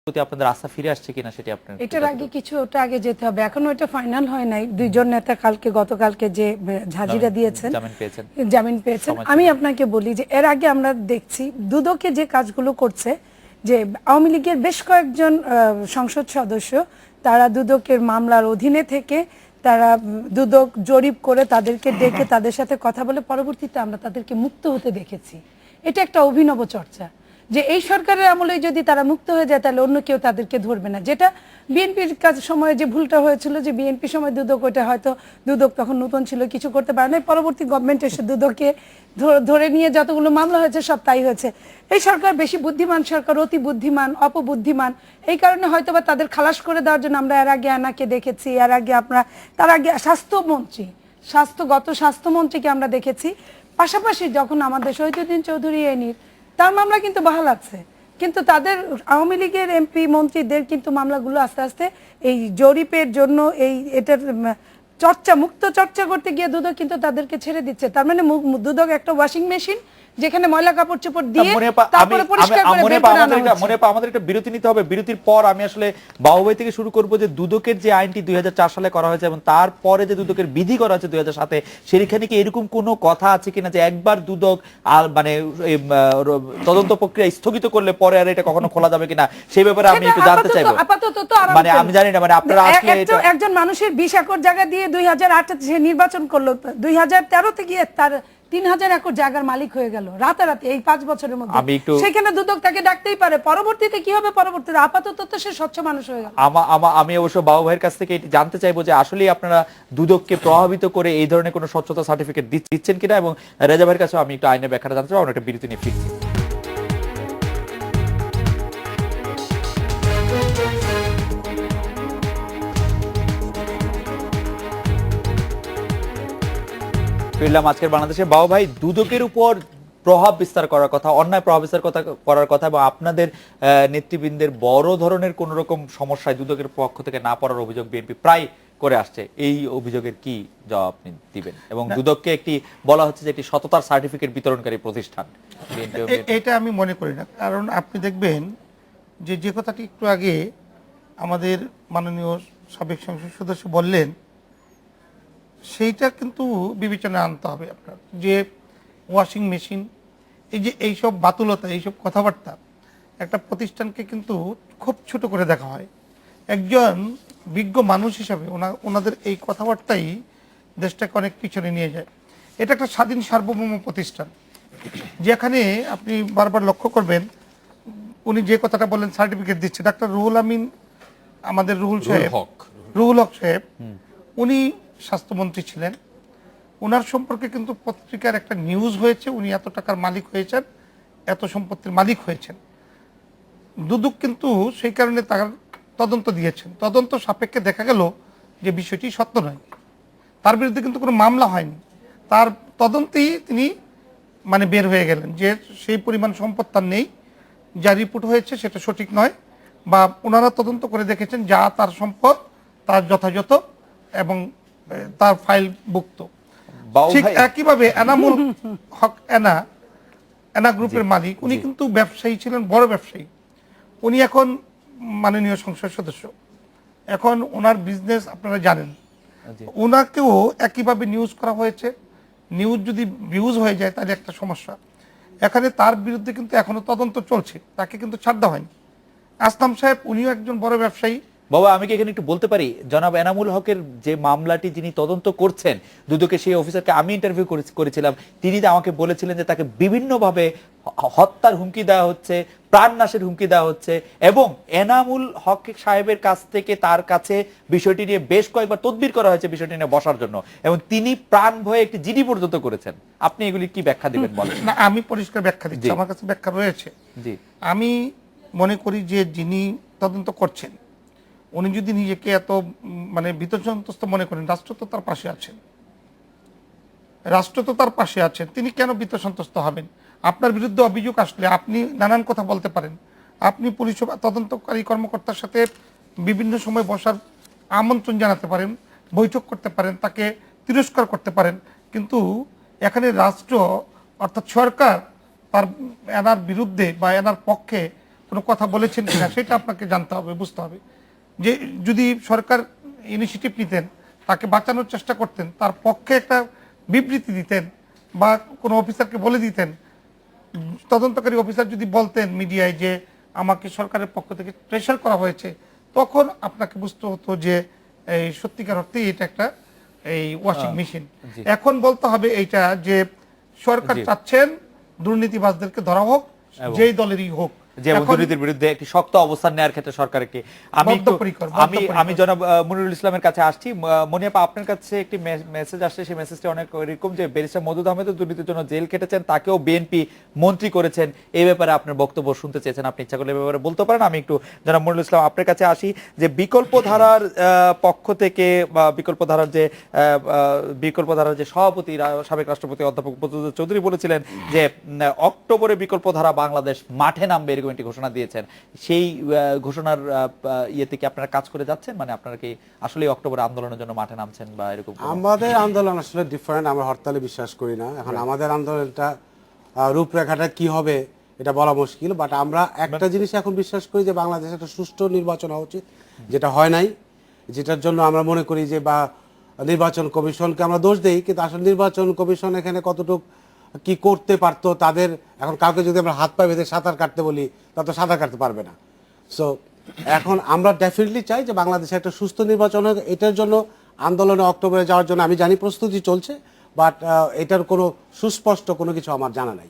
প্রতি আপনাদের আস্থা ফিরে আসছে কিনা সেটি আপনার এটার আগে ওটা আগে যেতে হবে, এখনো এটা ফাইনাল হয় নাই। দুইজন নেতা গতকালকে যে হাজিরা দিয়েছেন, জামিন পেয়েছেন। আমি আপনাকে বলি যে এর আগে আমরা দেখছি দুদকে যে কাজগুলো করছে, যে আওয়ামী লীগের বেশ কয়েকজন সংসদ সদস্য তারা দুদকের মামলার অধীনে থেকে তারা দুদক জরিপ করে তাদেরকে ডেকে তাদের সাথে কথা বলে পরবর্তীতে আমরা তাদেরকে মুক্ত হতে দেখেছি। এটা একটা অভিনব চর্চা যে এই সরকারের আমলে যদি তারা মুক্ত হয়ে যায় তাহলে অন্য কেউ তাদেরকে ধরবে না। যেটা বিএনপির সময় যে ভুলটা হয়েছিল, যে বিএনপি সময় দুদক, ওইটা হয়তো দুদক তখন নতুন ছিল, কিছু করতে পারে না। পরবর্তী গভর্নমেন্ট এসে দুদককে ধরে নিয়ে যতগুলো মামলা হয়েছে সব তাই হয়েছে। এই সরকার বেশি বুদ্ধিমান সরকার, অতি বুদ্ধিমান, অপবুদ্ধিমান। এই কারণে হয়তোবা তাদের খালাস করে দেওয়ার জন্য আমরা এর আগে আনাকে দেখেছি, এর আগে তার আগে স্বাস্থ্যমন্ত্রীকে আমরা দেখেছি। পাশাপাশি যখন আমাদের শহীদুদ্দিন চৌধুরী এনির তার মামলা কিন্তু বহাল আছে, কিন্তু তাদের আওয়ামী লীগের এমপি মন্ত্রীদের কিন্তু মামলাগুলো আস্তে আস্তে এই জরিপের জন্য এটার মুক্ত চর্চা করতে গিয়ে দুদক কিন্তু তাদেরকে ছেড়ে দিচ্ছে। তার মানে দুদক একটা ওয়াশিং মেশিন যেখানে ময়লা কাপড় চোপড় দিয়ে তারপরে পরিষ্কার করে বের করে আনা হচ্ছে। মনে আমাদের একটা বিরতি নিতে হবে। বিরতির পর আমি আসলে বাবুভাই থেকে শুরু করব যে দুদকের যে আইনটি 2004 সালে করা হয়েছে এবং তারপরে যে দুদকের বিধি করা হয়েছে 2007-এ, সেখানে কি এরকম কোনো কথা আছে কিনা যে একবার দুদক মানে তদন্ত প্রক্রিয়া স্থগিত করলে পরে আর এটা কখনো খোলা যাবে কিনা, সেই ব্যাপারে আমি একটু জানতে চাইবো। আপাতত তো মানে আমি জানি না, মানে আপনারা আসলে একজন মানুষের 20 একর জায়গা দিয়ে 2008 সে নির্বাচন করলো, 2013 গিয়ে তার 3000 একর জায়গার মালিক হয়ে গেল রাতারাতি এই 5 বছরের মধ্যে। সেখানে দুদক তাকে ডাকতেই পারে, পরবর্তীতে কি হবে পরবর্তীতে, আপাতত তো সে স্বচ্ছ মানুষ হয়ে গেল। আমি অবশ্য বাবু ভাইয়ের কাছ থেকে জানতে চাইবো যে আসলে আপনারা দুদককে প্রভাবিত করে এই ধরনের কোনো স্বচ্ছতা সার্টিফিকেট দিচ্ছেন কিনা, এবং রেজা ভাইয়ের কাছে আমি একটু আইনের ব্যাখ্যাটা জানতে চাইবো। আমরা একটা বিরতি নিয়ে ফিরছি। ফিরলাম আজকের বাংলাদেশে। বাবু ভাই, দুদকের উপর প্রভাব বিস্তার করার কথা, অন্যায় প্রভাব বিস্তার করার কথা এবং আপনাদের নেতৃবৃন্দের বড় ধরনের কোন রকম সমস্যায় দুদকের পক্ষ থেকে না পড়ার অভিযোগ বিএনপি প্রায় করে আসছে। এই অভিযোগের কি জবাব আপনি দিবেন? এবং দুদককে একটি বলা হচ্ছে যে একটি সততার সার্টিফিকেট বিতরণকারী প্রতিষ্ঠান, এটা আমি মনে করি না। কারণ আপনি দেখবেন যে কথাটি একটু আগে আমাদের মাননীয় সাবেক সংসদ সদস্য বললেন, সেইটা কিন্তু বিবেচনায় আনতে হবে আপনার। যে ওয়াশিং মেশিন, এইসব বাতুলতা, এইসব কথাবার্তা, একটা প্রতিষ্ঠানকে কিন্তু খুব ছোট করে দেখা হয়। একজন বিজ্ঞ মানুষ হিসাবে ওনাদের এই কথাবার্তাই দেশটাকে অনেক পিছনে নিয়ে যায়। এটা একটা স্বাধীন সার্বভৌম প্রতিষ্ঠান, যেখানে আপনি বারবার লক্ষ্য করবেন উনি যে কথাটা বললেন সার্টিফিকেট দিচ্ছে, ডাক্তার রুহুল আমিন, আমাদের রুহুল হক সাহেব, উনি স্বাস্থ্যমন্ত্রী ছিলেন। ওনার সম্পর্কে কিন্তু পত্রিকার একটা নিউজ হয়েছে, উনি এত টাকার মালিক হয়েছেন, এত সম্পত্তির মালিক হয়েছেন। দুদক কিন্তু সেই কারণে তার তদন্ত দিয়েছেন। তদন্ত সাপেক্ষে দেখা গেল যে বিষয়টি সত্য নয়, তার বিরুদ্ধে কিন্তু কোনো মামলা হয়নি। তার তদন্তেই তিনি মানে বের হয়ে গেলেন যে সেই পরিমাণ সম্পদ তার নেই, যা রিপোর্ট হয়েছে সেটা সঠিক নয়, বা ওনারা তদন্ত করে দেখেছেন যা তার সম্পদ তার যথাযথ এবং তার ফাইল ভুক্ত। ঠিক একইভাবে এনামুল হক এনা গ্রুপের মালিক, উনি কিন্তু ব্যবসায়ী ছিলেন, বড় ব্যবসায়ী। উনি এখন মাননীয় সংসদ সদস্য, এখন ওনার বিজনেস আপনারা জানেন। ওনাকেও একইভাবে নিউজ করা হয়েছে। নিউজ যদি ভিউজ হয়ে যায় তাহলে একটা সমস্যা। এখানে তার বিরুদ্ধে কিন্তু এখনো তদন্ত চলছে, তাকে কিন্তু ছাড় দেওয়া হয়নি। আসলাম সাহেব, উনিও একজন বড় ব্যবসায়ী। বাবা, আমি কি এখানে একটু বলতে পারি, জনাব এনামুল হকের যে মামলাটি যিনি তদন্ত করছেন দুদকে, সেই অফিসারকে আমি ইন্টারভিউ করেছিলাম। তিনি আমাকে বলেছিলেন যে তাকে বিভিন্নভাবে হত্যার হুমকি দেওয়া হচ্ছে, প্রাণনাশের হুমকি দেওয়া হচ্ছে, এবং এনামুল হক সাহেবের কাছ থেকে তার কাছে বিষয়টি নিয়ে বেশ কয়েকবার তদবির করা হয়েছে বিষয়টি নিয়ে বসার জন্য, এবং তিনি প্রাণ ভয়ে একটি জিডি পর্যন্ত করেছেন। আপনি এগুলি কি ব্যাখ্যা দিবেন বলেন? না, আমি পরিষ্কার ব্যাখ্যা দিচ্ছি, আমার কাছে ব্যাখ্যা রয়েছে। জি, আমি মনে করি যে যিনি তদন্ত করছেন উনি যদি নিজেকে এত মানে ভীতসন্ত্রস্ত মনে করেন, রাষ্ট্র তো তার পাশে আছেন, তিনি কেন ভীতসন্ত্রস্ত হবেন? আপনার বিরুদ্ধে অভিযোগ আসলে আপনি নানান কথা বলতে পারেন, আপনি পুলিশ তদন্তকারী কর্মকর্তার সাথে বিভিন্ন সময় বসার আমন্ত্রণ জানাতে পারেন, বৈঠক করতে পারেন, তাকে তিরস্কার করতে পারেন, কিন্তু এখানে রাষ্ট্র অর্থাৎ সরকার তার এনার বিরুদ্ধে বা এনার পক্ষে কোনো কথা বলেছেন কিনা সেটা আপনাকে জানতে হবে, বুঝতে হবে। যে যদি সরকার ইনিশিয়েটিভ নিতেন, তাকে বাঁচানোর চেষ্টা করতেন, তার পক্ষে একটা বিবৃতি দিতেন বা কোনো অফিসারকে বলে দিতেন, তদন্তকারী অফিসার যদি বলতেন মিডিয়ায় যে আমাকে সরকারের পক্ষ থেকে প্রেশার করা হয়েছে, তখন আপনাকে বুঝতে হতো যে এই সত্যিকার অর্থে এটা একটা এই ওয়াশিং মেশিন। এখন বলতে হবে এইটা যে সরকার চাচ্ছেন দুর্নীতিবাজদেরকে ধরা হোক, যেই দলেরই হোক, যে দুর্নীতির বিরুদ্ধে একটি শক্ত অবস্থান নেওয়ার ক্ষেত্রে সরকারকে আমি জনাব মনিরুল ইসলামের কাছে আসছি। মনিয়াপা, আপনার কাছে একটি মেসেজ আসছে, সেই মেসেজটা অনেক এরকম যে ব্যারিস্টার মওদুদ আহমেদ দুর্নীতির জন্য জেল খেটেছেন, তাকেও বিএনপি মন্ত্রী করেছেন, এই ব্যাপারে আপনার বক্তব্য শুনতে চেয়েছেন, আপনি ইচ্ছা করলে ব্যাপারে বলতে পারেন। আমি একটু জনাব মনিরুল ইসলাম আপনার কাছে আসি, যে বিকল্প ধারার পক্ষ থেকে বা বিকল্প ধারার যে সভাপতি সাবেক রাষ্ট্রপতি অধ্যাপক প্রদ্যুৎ চৌধুরী বলেছিলেন যে অক্টোবরে বিকল্প ধারা বাংলাদেশ মাঠে নামবে, এরকম একটি ঘোষণা দিয়েছেন। সেই ঘোষণার ইয়েতে কি আপনারা কাজ করে যাচ্ছেন? মানে আপনারা কি আসলে অক্টোবরে আন্দোলনের জন্য মাঠে নামছেন বা এরকম? আমাদের আন্দোলন আসলে ডিফারেন্ট, আমরা হরতালে বিশ্বাস করি না। এখন আমাদের আন্দোলনটা রূপরেখাটা কি হবে এটা বলা মুশকিল, বাট আমরা একটা জিনিস এখন বিশ্বাস করি যে বাংলাদেশে একটা সুষ্ঠু নির্বাচন হওয়া উচিত, যেটা হয় নাই, যেটার জন্য আমরা মনে করি যে বা নির্বাচন কমিশনকে আমরা দোষ দেই, কিন্তু আসলে নির্বাচন কমিশন এখানে কতটুকু কি করতে পারতো তাদের, এখন কাউকে যদি আমরা হাত পা বেঁধে সাঁতার কাটতে বলি তা তো সাঁতার কাটতে পারবে না। সো এখন আমরা ডেফিনেটলি চাই যে বাংলাদেশে একটা সুস্থ নির্বাচন হোক। এটার জন্য আন্দোলনে অক্টোবরে যাওয়ার জন্য আমি জানি প্রস্তুতি চলছে, বাট এটার কোনো সুস্পষ্ট কোনো কিছু আমার জানা নাই।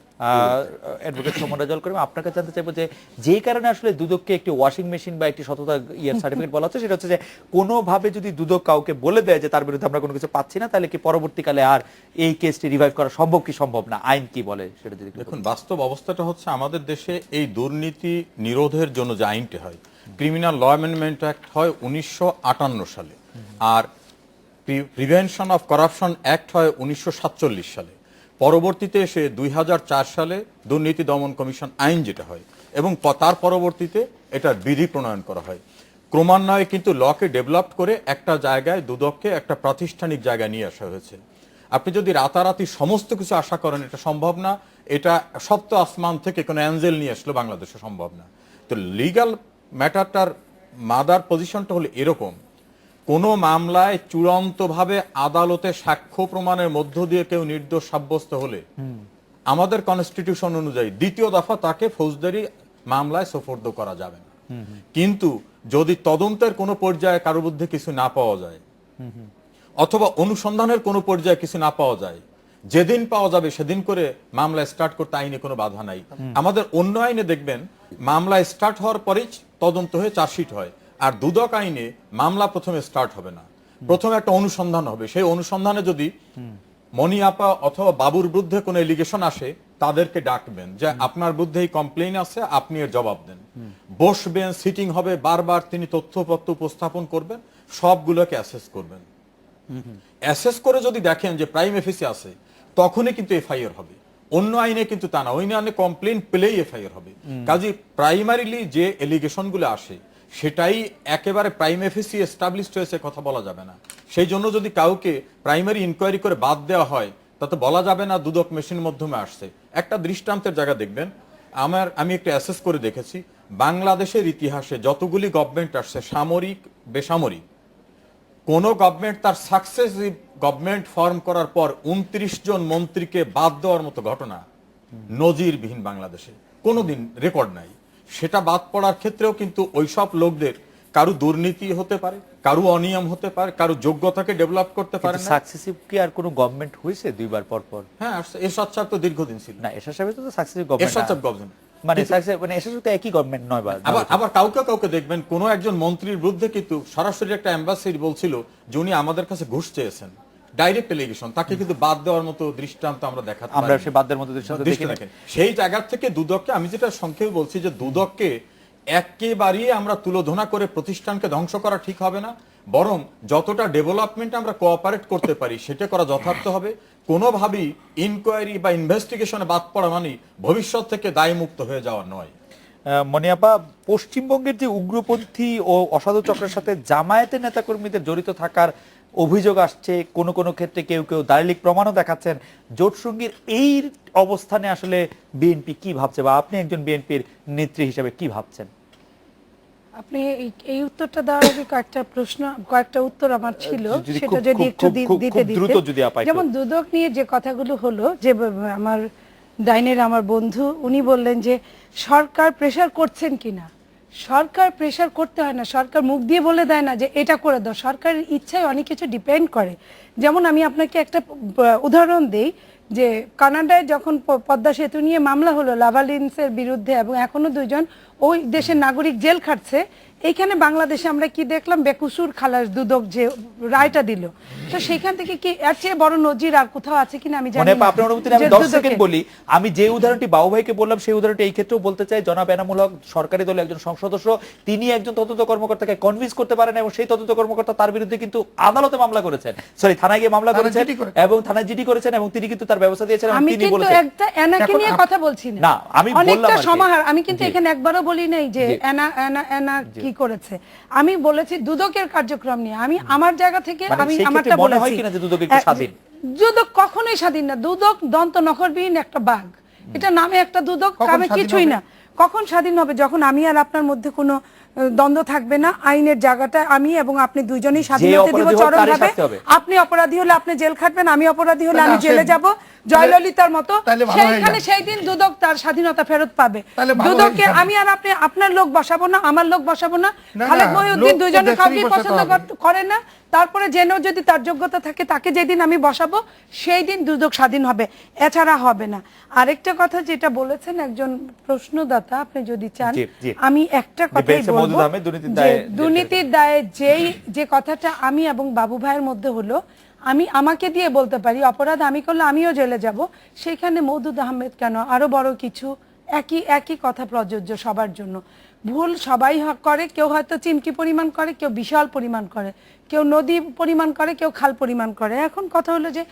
অ্যাডভোকেট সমরাজল করিম, আপনার কাছে জানতে চাইবো যে যেই কারণে আসলে দুদককে একটি ওয়াশিং মেশিন বা একটি সততা সার্টিফিকেট বলা হচ্ছে, সেটা হচ্ছে যে কোনোভাবে যদি দুদক কাউকে বলে দেয় যে তার বিরুদ্ধে আমরা কোনো কিছু পাচ্ছি না, তাহলে কি পরবর্তীকালে আর এই কেসটি রিভাইভ করা সম্ভব কি সম্ভব না, আইন কি বলে সেটা যদি দেখুন। বাস্তব অবস্থাটা হচ্ছে আমাদের দেশে এই দুর্নীতি নিরোধের জন্য যে আইনটি হয়, ক্রিমিনাল ল অ্যামেন্ডমেন্ট অ্যাক্ট হয় 1958 সালে, আর প্রিভেনশন অফ করাপশন অ্যাক্ট হয় 1947 সালে। পরবর্তীতে এসে 2004 সালে দুর্নীতি দমন কমিশন আইন যেটা হয়, এবং তার পরবর্তীতে এটার বিধি প্রণয়ন করা হয়। ক্রমান্বয়ে কিন্তু লকে ডেভেলপ করে একটা জায়গায় দুদককে একটা প্রাতিষ্ঠানিক জায়গায় নিয়ে আসা হয়েছে। আপনি যদি রাতারাতি সমস্ত কিছু আশা করেন, এটা সম্ভব না। এটা সপ্ত আসমান থেকে কোনো অ্যাঞ্জেল নিয়ে আসলে বাংলাদেশে সম্ভব না। তো লিগ্যাল ম্যাটারটার মাদার পজিশনটা হলো এরকম, কোনো মামলায় চূড়ান্তভাবে আদালতে সাক্ষ্য প্রমাণের মধ্য দিয়ে কেউ নির্দোষ সাব্যস্ত হলে আমাদের কনস্টিটিউশন অনুযায়ী দ্বিতীয় দফা তাকে ফৌজদারি মামলায় সোপর্দ করা যাবে না। কিন্তু যদি তদন্তের কোনো পর্যায়ে কারোর বিরুদ্ধে কিছু না পাওয়া যায়, অথবা অনুসন্ধানের কোনো পর্যায়ে কিছু না পাওয়া যায়, যেদিন পাওয়া যাবে সেদিন করে মামলা স্টার্ট করতে আইনে কোনো বাধা নাই। আমাদের অন্য আইনে দেখবেন মামলা স্টার্ট হওয়ার পরেই তদন্ত হয়ে চার্জশিট হয়, আর দুদক আইনে মামলা প্রথমে স্টার্ট হবে না, প্রথমে একটা অনুসন্ধান হবে। সেই অনুসন্ধানে যদি মনিয়াপা অথবা বাবুর বিরুদ্ধে কোনো এলিগেশন আসে, তাদেরকে ডাকবেন যে আপনার বিরুদ্ধে এই কমপ্লেইন আছে, আপনি এর জবাব দেন। বসবেন, সিটিং হবে, বারবার তিনি তথ্যপত্র উপস্থাপন করবেন, সবগুলোকে অ্যাসেস করবেন। অ্যাসেস করে যদি দেখেন যে প্রাইম এফিসি আছে, তখনই কিন্তু এফআইআর হবে। অন্য আইনে কিন্তু তা না, ওই আইনে কমপ্লেইন পেলেই এফআইআর হবে। কাজে প্রাইমারিলি যে এলিগেশন গুলো আসে সেটাই একেবারে প্রাইম এফিসি এস্টাবলিশড হয়েছে কথা বলা যাবে না। সেই জন্য যদি কাউকে প্রাইমারি ইনকোয়ারি করে বাদ দেওয়া হয়, তাতে বলা যাবে না দুদক মেশিনের মাধ্যমে আসছে। একটা দৃষ্টান্তের জায়গা দেখবেন, আমি একটু অ্যাসেস করে দেখেছি, বাংলাদেশের ইতিহাসে যতগুলি গভর্নমেন্ট আসছে, সামরিক বেসামরিক, কোন গভর্নমেন্ট তার সাকসেসিভ গভর্নমেন্ট ফর্ম করার পর 29 জন মন্ত্রীকে বাদ দেওয়ার মতো ঘটনা নজিরবিহীন বাংলাদেশে কোনোদিন রেকর্ড নাই। সেটা বাদ পড়ার ক্ষেত্রেও কিন্তু ওইসব লোকদের কারো দুর্নীতি হতে পারে, কারো অনিয়ম হতে পারে, কারো যোগ্যতাকে ডেভেলপ করতে পারে না। সাকসেসিভ কি আর কোনো গভর্নমেন্ট হয়েছে দুইবার পর পর? হ্যাঁ, এরশাদ সাহেব তো দীর্ঘদিন ছিল না, এরশাদ সাহেব তো সাকসেসিভ গভর্নমেন্ট, এরশাদ সাহেব গভর্নমেন্ট মানে এরশাদ তো একই গভর্নমেন্ট নয়। আবার কাউকে দেখবেন কোন একজন মন্ত্রীর বিরুদ্ধে কিন্তু সরাসরি একটা এমবাসি বলছিল যে উনি আমাদের কাছে ঘুষ চেয়েছেন, ডাইরেক্ট এলিগেশন, তাকে কিন্তু বাদ দেওয়ার মতো দৃষ্টান্ত আমরা দেখাতে পারি। আমরা সেই বাদ দেওয়ার মতো দৃষ্টান্ত দেখি না। সেই জায়গা থেকে দুদককে, আমি যেটা সংক্ষেপে বলছি যে দুদককে একেবারেই আমরা তুলোধনা করে প্রতিষ্ঠানকে ধ্বংস করা ঠিক হবে না, বরং যতটা ডেভেলপমেন্ট আমরা কোঅপারেট করতে পারি সেটা করা যথার্থ হবে। কোনোভাবেই ইনকোয়ারি বা ইনভেস্টিগেশনে বাদ পড়া মানে ভবিষ্যৎ থেকে দায়মুক্ত হয়ে যাওয়া নয়। মনিয়াপা, পশ্চিমবঙ্গের যে উগ্রপন্থী ও অসাধু চক্রের সাথে জামায়াতের নেতাকর্মীদের জড়িত থাকার অভিযোগ আসছে, কোনো কোনো ক্ষেত্রে কেউ কেউ দালিলিক প্রমাণও দেখাচ্ছেন, জোটসঙ্গীর এই অবস্থানে আসলে বিএনপি কি ভাবছে, বা আপনি একজন বিএনপির নেত্রী হিসেবে কি ভাবছেন? আপনি এই উত্তরটা দেওয়ার আগে কয়েকটা উত্তর আমার ছিল, যদি সেটা খুব- যদি খুব- একটু খুব- দিতে খুব দ্রুত যদি আপা একটু- যেমন দুদক নিয়ে যে কথাগুলো হলো, যে আমার ডাইনের আমার বন্ধু উনি বললেন যে সরকার প্রেসার করছেন কিনা। সরকার প্রেসার করতে হয় না, সরকার মুখ দিয়ে বলে দেয় না যে এটা করে দাও, সরকারের ইচ্ছায় অনেক কিছু ডিপেন্ড করে। যেমন আমি আপনাকে একটা উদাহরণ দেই, যে কানাডায় যখন পদ্মা সেতু নিয়ে মামলা হলো লাভালিন্সের বিরুদ্ধে, এবং এখনো 2 জন ওই দেশের নাগরিক জেল খাটছে, এইখানে বাংলাদেশে আমরা কি দেখলাম, বেকুসুর খালাস দুদক যে রায়টা দিল। তো সেখান থেকে কি এর চেয়ে বড় নজির আর কোথাও আছে কিনা আমি জানি মনিয়াপা, না। আপনার অনুমতি আমি যে 10 দুদকে- সেকেন্ড বলি। আমি যে উদাহরণটি বাবু ভাইকে বললাম সেই উদাহরণটি এই ক্ষেত্রেও বলতে চাই। জনাব এনামুল হক সরকারি দলের একজন সংসদ সদস্য, তিনি একজন তদন্ত কর্মকর্তাকে কনভিন্স করতে পারেন, এবং সেই তদন্ত কর্মকর্তা তার বিরুদ্ধে কিন্তু আদালতে মামলা করেছেন, সরি থানায় গিয়ে মামলা করেছেন, এবং থানায় জিডি করেছেন, এবং তিনি কিন্তু তার ব্যবস্থা দিয়েছেন, এবং আমি তিনি কিন্তু বলেছেন একটা এনাকে নিয়ে কথা বলছি না, না, আমি বললাম অনেকটা আর কি। সমাহার। আমি কিন্তু জি। এখানে একবারও বলি নাই যে জি। এনা কি করেছে, আমি বলেছি দুদকের কার্যক্রম নিয়ে। আমি আমার জায়গা থেকে মানে আমি সেই ক্ষেত্রে আমারটা মনে বলেছি। হয় কিনা যে দুদক একটু স্বাধীন? দুদক কখনোই স্বাধীন না। দুদক দন্ত নখরবিহীন একটা বাঘ, এটা নামে একটা দুদক, কখন কামে স্বাধীন কিছুই হবে? না। কখন স্বাধীন হবে? যখন আমি আর আপনার মধ্যে কোনো দ্বন্দ্ব থাকবে না, আইনের জায়গাটা আমি এবং আপনি দুইজনই স্বাধীনতা দিব অপরাধী হোক তারই চরমভাবে। শাস্তি হবে। আপনি অপরাধী হলে আপনি জেল খাটবেন, আমি অপরাধী হলে তাহলে আমি জেলে আসেন। যাব জয়ললিতার মতো। তাহলে ভালো হয়ে সেইখানে যান। সেই দিন দুদক তার স্বাধীনতা ফেরত পাবে। তাহলে ভালো হয়ে দুদককে যান। আমি আর আপনি আপনার লোক বসাবো না, আমার লোক বসাবো না। না, খালেদ লোক মহিউদ্দিন তো দুইজনের দেশেরই কাউকে বসাতে পছন্দ হবে। করে না, তারপরে জেনেও যদি তার যোগ্যতা থাকে, তাকে যেদিন আমি বসাবো সেই দিন দুদক স্বাধীন হবে, এছাড়া হবে না। আরেকটা কথা যেটা বলেছেন একজন প্রশ্নদাতা, আপনি যদি চান জি, জি। আমি একটা কথাই বেলসা বলবো, মওদুদ আহমেদ দুর্নীতির যে দায়ে দুর্নীতির দায়ে যে কথাটা আমি এবং বাবু ভাইয়ের মধ্যে হলো, আমি আমাকে দিয়ে বলতে পারি অপরাধ আমি করলে আমিও জেলে যাব, সেখানে মওদুদ আহমেদ কেন, আরো বড় কিছু, একই কথা প্রযোজ্য সবার জন্য। ভুল সবাই করে, কেউ হয়তো চিমটি পরিমাণ করে, কেউ বিশাল পরিমাণ করে, কেউ নদী পরিমাণ করে, কেউ খাল পরিমাণ করে। এখন কথা হলো যে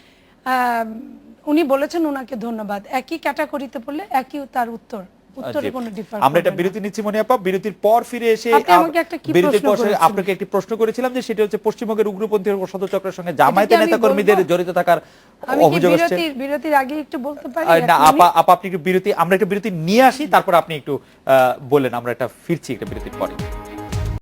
উনি বলেছেন, ওনাকে ধন্যবাদ। একই ক্যাটাগরিতে পড়লে একই তার উত্তরে কোনো ডিফার। আমরা এটা বিরতি নিচ্ছি মনিয়াপা, বিরতির পর ফিরে এসে আপনি আমাকে একটা কি বিরতির প্রশ্ন পর করেছিলেন? আপনাকে একটি প্রশ্ন করেছিলাম, যে সেটা হচ্ছে পশ্চিমবঙ্গের উগ্রপন্থী ও অসাধু চক্রের সঙ্গে জামায়াতের আমি নেতাকর্মীদের বলবো? জড়িত থাকার আমি কি অভিযোগ আসছে। বিরতির আগে একটু বলতে পারি? না এক মিনিট? আপা আপনি একটু বিরতি, আমরা একটা বিরতি নিয়ে আসি, তারপর আপনি একটু বলেন, আমরা এটা ফিরছি একটা বিরতির পরে।